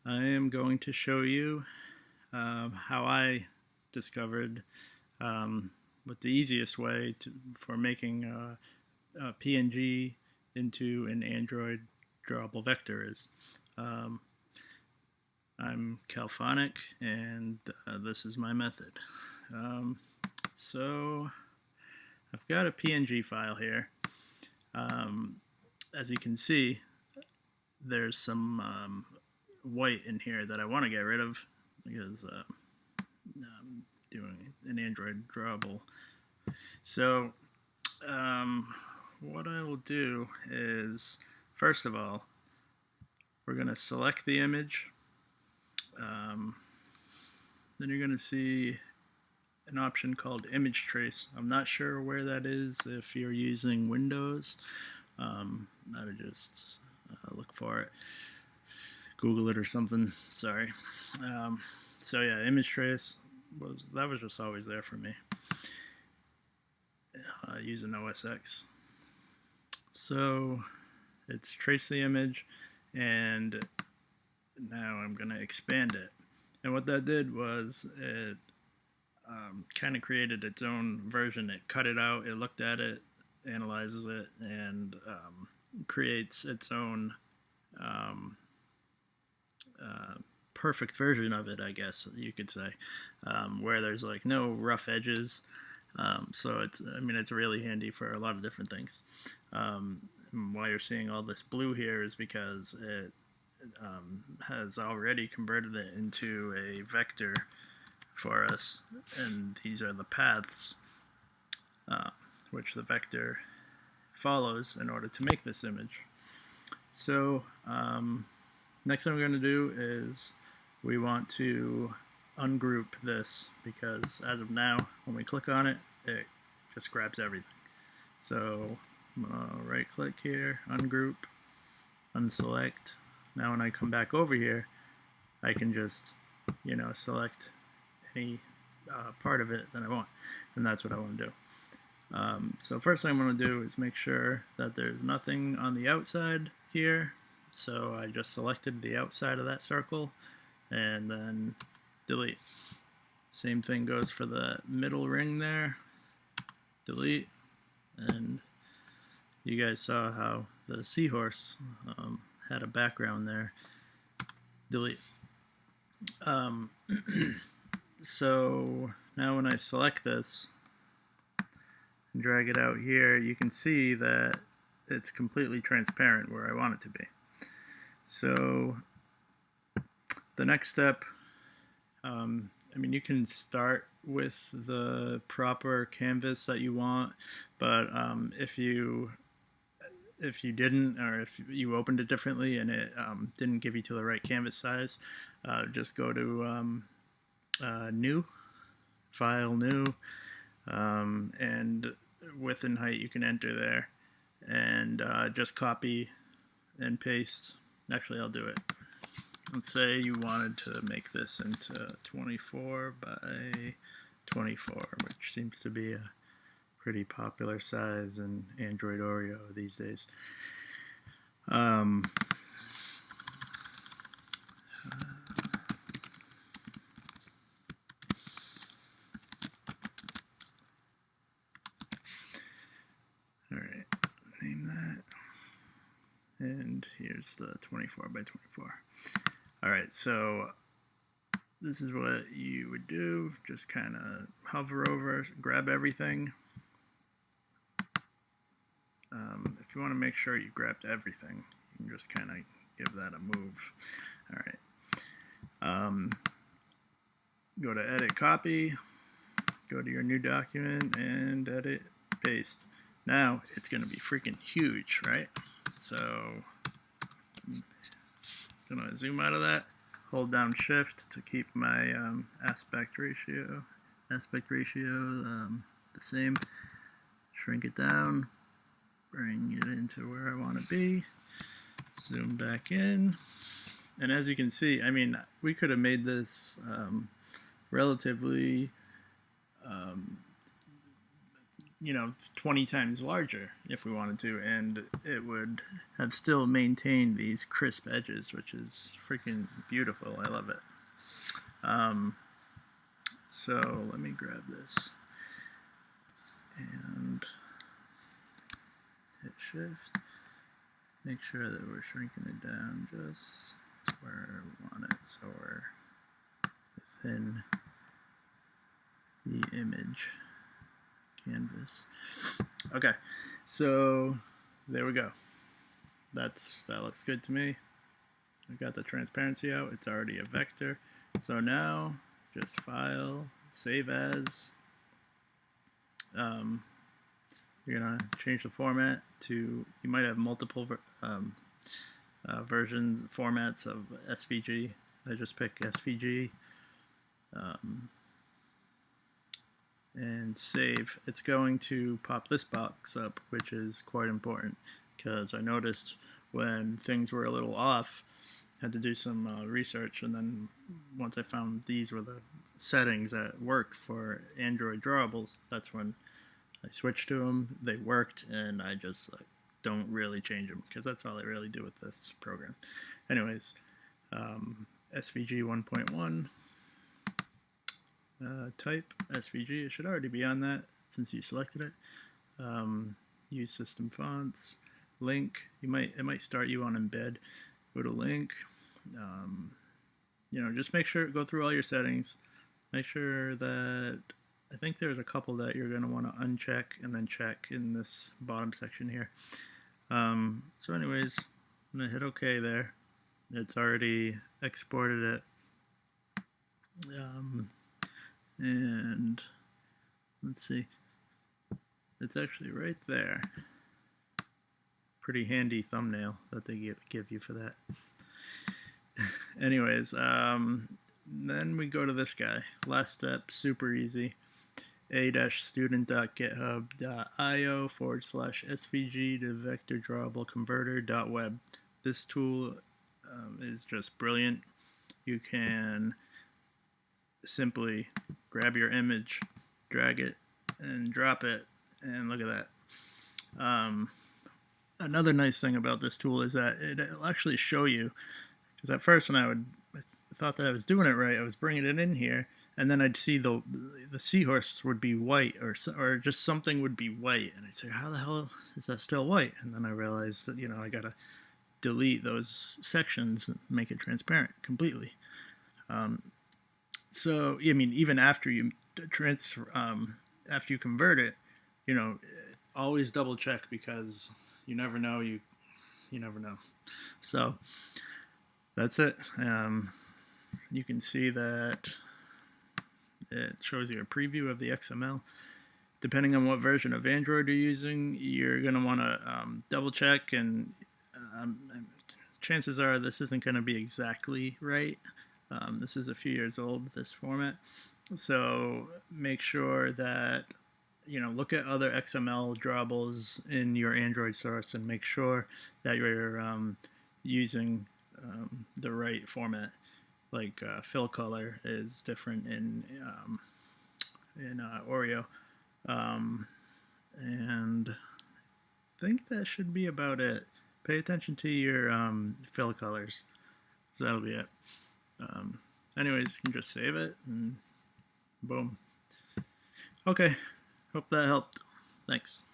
I am going to show you how I discovered what the easiest way for making a PNG into an Android drawable vector is. I'm Calphonic, and this is my method. So I've got a PNG file here. As you can see, there's some white in here that I want to get rid of because I'm doing an Android drawable. So what I will do is, first of all, we're going to select the image. Then you're going to see an option called image trace. I'm not sure where that is if you're using Windows. I would just look for it, Google it or something. Sorry. So yeah, image trace was just always there for me using OS X. So it's trace the image, and now I'm going to expand it. And what that did was it kind of created its own version. It cut it out, it looked at it, analyzes it, and creates its own perfect version of it, I guess you could say, where there's like no rough edges. So it's really handy for a lot of different things. Why you're seeing all this blue here is because it has already converted it into a vector for us, and these are the paths which the vector follows in order to make this image. So next thing we're going to do is we want to ungroup this, because as of now, when we click on it, it just grabs everything. So I'm going to right click here, ungroup, unselect. Now when I come back over here, I can just, select any part of it that I want, and that's what I want to do. So first thing I'm going to do is make sure that there's nothing on the outside here. So I just selected the outside of that circle, and then delete. Same thing goes for the middle ring there. Delete. And you guys saw how the seahorse had a background there. Delete. So now when I select this and drag it out here, you can see that it's completely transparent where I want it to be. So the next step, you can start with the proper canvas that you want, but if you didn't, or if you opened it differently and it didn't give you to the right canvas size, just go to New, File, New, and width and height you can enter there, and just copy and paste. Actually, I'll do it. Let's say you wanted to make this into 24 by 24, which seems to be a pretty popular size in Android Oreo these days. Alright, name that. And here's the 24 by 24. Alright, so this is what you would do. Just kind of hover over, grab everything. If you want to make sure you grabbed everything, you can just kind of give that a move. Alright. Go to Edit Copy, go to your new document, and Edit Paste. Now it's going to be freaking huge, right? So I'm going to zoom out of that, hold down Shift to keep my aspect ratio the same, shrink it down, bring it into where I want to be, zoom back in, and as you can see, we could have made this relatively 20 times larger if we wanted to, and it would have still maintained these crisp edges, which is freaking beautiful. I love it. So let me grab this and hit shift. Make sure that we're shrinking it down just where we want it, so we're within the image canvas. Okay, so there we go. That looks good to me. I got the transparency out. It's already a vector. So now just file, save as. You're gonna change the format to, you might have multiple versions, formats of SVG. I just pick SVG. And save. It's going to pop this box up, which is quite important because I noticed when things were a little off, I had to do some research, and then once I found these were the settings that work for Android drawables, that's when I switched to them. They worked, and I just don't really change them because that's all I really do with this program. Anyways, SVG 1.1. Type SVG. It should already be on that since you selected it. Use system fonts. Link. It might start you on embed. Go to link. Just make sure, go through all your settings. Make sure that, I think there's a couple that you're going to want to uncheck and then check in this bottom section here. So anyways, I'm going to hit OK there. It's already exported it. And let's see, it's actually right there. Pretty handy thumbnail that they give you for that. Anyways, then we go to this guy. Last step, super easy. a-student.github.io/svg to vector drawable converter.web. This tool is just brilliant. You can simply grab your image, drag it, and drop it, and look at that. Another nice thing about this tool is that it'll actually show you, because at first when I thought that I was doing it right, I was bringing it in here, and then I'd see the seahorse would be white, or just something would be white, and I'd say, how the hell is that still white? And then I realized that I gotta delete those sections and make it transparent completely. So I mean, even after you after you convert it, always double check, because you never know. You never know. So that's it. You can see that it shows you a preview of the XML. Depending on what version of Android you're using, you're going to want to double check, and chances are this isn't going to be exactly right. This is a few years old, this format. So make sure that, look at other XML drawables in your Android source and make sure that you're using the right format. Like fill color is different in Oreo. And I think that should be about it. Pay attention to your fill colors. So that'll be it. Anyways, you can just save it and boom. Okay, hope that helped. Thanks.